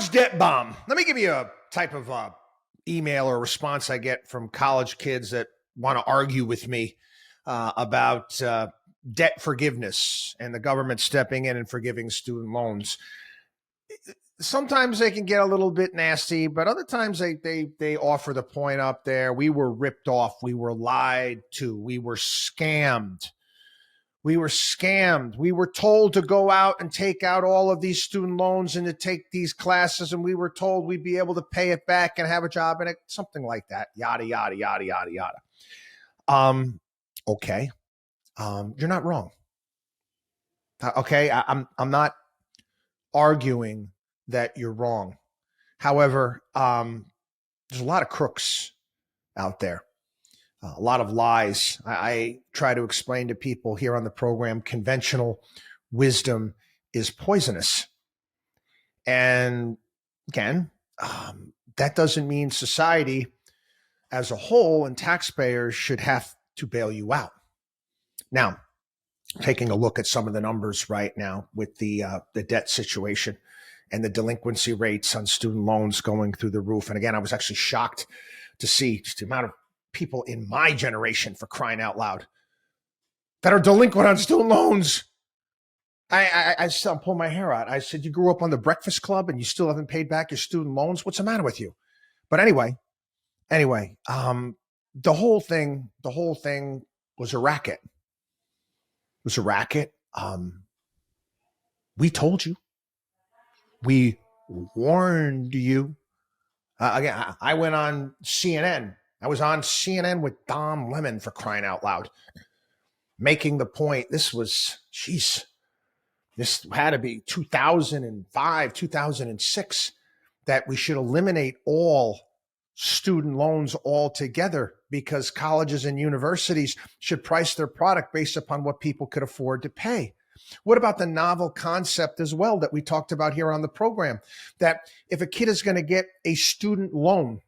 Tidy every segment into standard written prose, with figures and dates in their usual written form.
college debt bomb. Let me give you a type of email or response I get from college kids that want to argue with me about debt forgiveness and the government stepping in and forgiving student loans. Sometimes they can get a little bit nasty, but other times they offer the point up there. We were ripped off. We were lied to. We were scammed. We were scammed. We were told to go out and take out all of these student loans and to take these classes, and we were told we'd be able to pay it back and have a job in it, something like that. Yada, yada, yada, yada, yada. Okay. You're not wrong. Okay. I'm not arguing that you're wrong. However, there's a lot of crooks out there. A lot of lies. I try to explain to people here on the program, conventional wisdom is poisonous. And again, that doesn't mean society as a whole and taxpayers should have to bail you out. Now, taking a look at some of the numbers right now with the debt situation and the delinquency rates on student loans going through the roof. And again, I was actually shocked to see just the amount of people in my generation, for crying out loud, that are delinquent on student loans. I still pull my hair out. I said, you grew up on the Breakfast Club and you still haven't paid back your student loans? What's the matter with you? But anyway, the whole thing was a racket. It was a racket. We told you. We warned you. Again, I went on CNN. I was on CNN with Dom Lemon, for crying out loud, making the point. This had to be 2005, 2006, that we should eliminate all student loans altogether because colleges and universities should price their product based upon what people could afford to pay. What about the novel concept as well that we talked about here on the program, that if a kid is going to get a student loan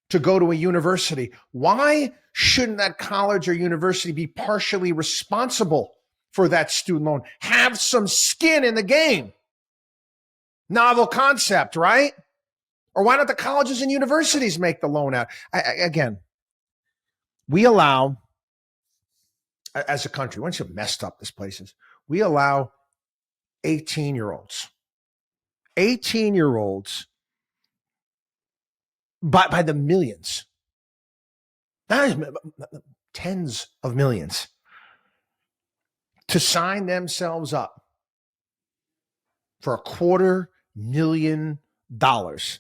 to go to a university, why shouldn't that college or university be partially responsible for that student loan? Have some skin in the game. Novel concept, right? Or why don't the colleges and universities make the loan out? Again, we allow, as a country, once you messed up this place is, we allow 18-year-olds by the millions, tens of millions, to sign themselves up for $250,000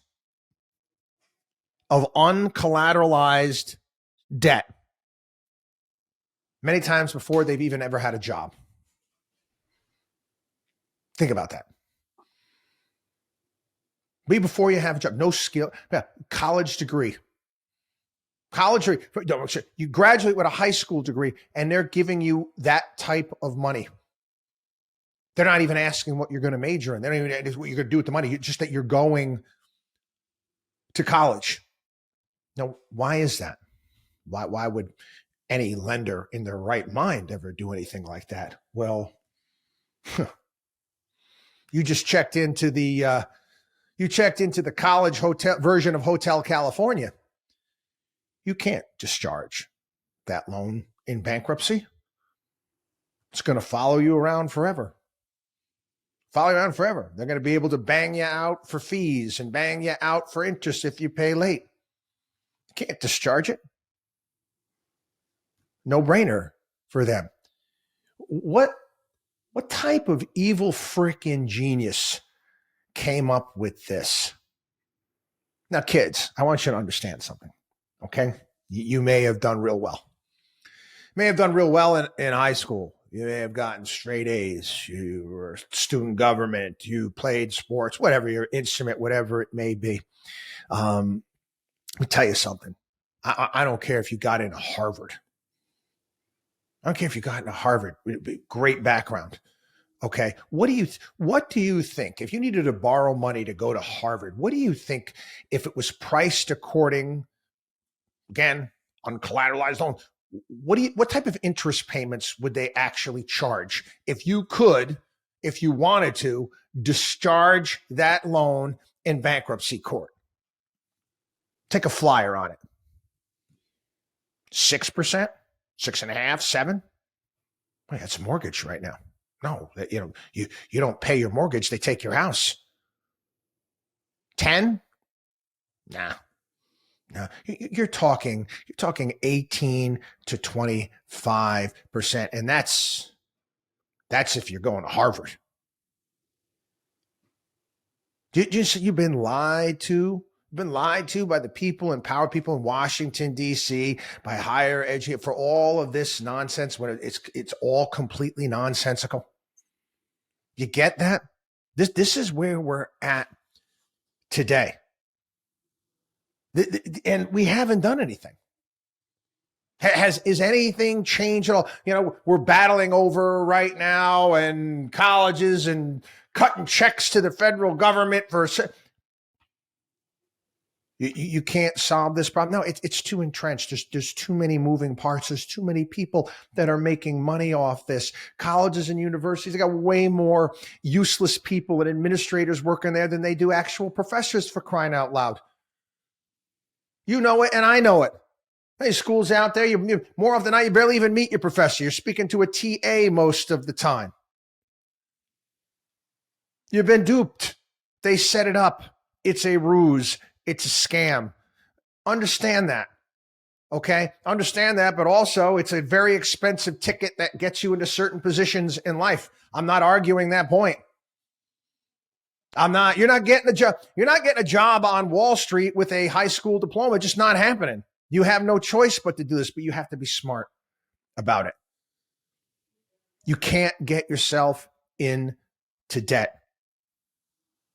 of uncollateralized debt, many times before they've even ever had a job. Think about that. Be before you have a job, no skill, college degree. You graduate with a high school degree and they're giving you that type of money. They're not even asking what you're going to major in. They don't even ask what you're going to do with the money. Just that you're going to college. Now, why is that? Why would any lender in their right mind ever do anything like that? Well, you just checked into the college hotel version of Hotel California. You can't discharge that loan in bankruptcy. It's going to follow you around forever. They're going to be able to bang you out for fees and bang you out for interest if you pay late. You can't discharge it. No brainer for them. What type of evil freaking genius came up with this? Now, kids, I want you to understand something, okay? You may have done real well. In high school. You may have gotten straight A's. You were student government. You played sports, whatever your instrument, whatever it may be. Let me tell you something. I don't care if you got into Harvard. Great background. Okay. What do you think if you needed to borrow money to go to Harvard? What do you think if it was priced according, again, uncollateralized loan? What type of interest payments would they actually charge if you wanted to discharge that loan in bankruptcy court. Take a flyer on it. 6%, 6.5%, 7%. Wait, that's a mortgage right now. No, you don't pay your mortgage, they take your house. 10? Nah. No, you're talking 18 to 25%, and that's if you're going to Harvard. You've been lied to. You've been lied to by the people and power people in Washington, D.C., by higher education for all of this nonsense when it's all completely nonsensical. You get that? This is where we're at today. And we haven't done anything. Is anything changed at all? We're battling over right now and colleges and cutting checks to the federal government for. You can't solve this problem. No, it's too entrenched. There's too many moving parts. There's too many people that are making money off this. Colleges and universities, they got way more useless people and administrators working there than they do actual professors, for crying out loud. You know it, and I know it. Hey, schools out there, you more often than not, you barely even meet your professor. You're speaking to a TA most of the time. You've been duped. They set it up. It's a ruse. It's a scam. Understand that. Okay? Understand that, but also it's a very expensive ticket that gets you into certain positions in life. I'm not arguing that point. You're not getting a job. You're not getting a job on Wall Street with a high school diploma. Just not happening. You have no choice but to do this, but you have to be smart about it. You can't get yourself into debt.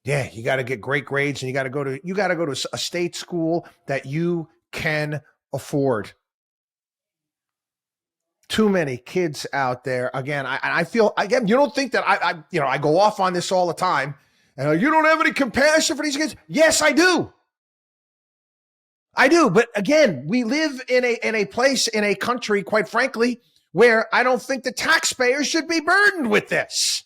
Yeah, you got to get great grades and you got to go to a state school that you can afford. Too many kids out there. Again, I feel, again, you don't think that I go off on this all the time. And you don't have any compassion for these kids? Yes, I do. I do. But again, we live in a place, in a country, quite frankly, where I don't think the taxpayers should be burdened with this.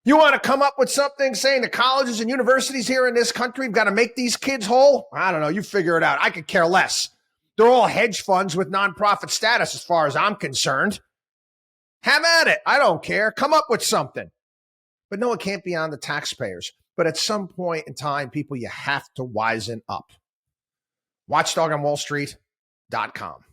You want to come up with something saying the colleges and universities here in this country have got to make these kids whole? I don't know. You figure it out. I could care less. They're all hedge funds with nonprofit status as far as I'm concerned. Have at it. I don't care. Come up with something. But no, it can't be on the taxpayers. But at some point in time, people, you have to wisen up. Watchdog on Wall Street.com.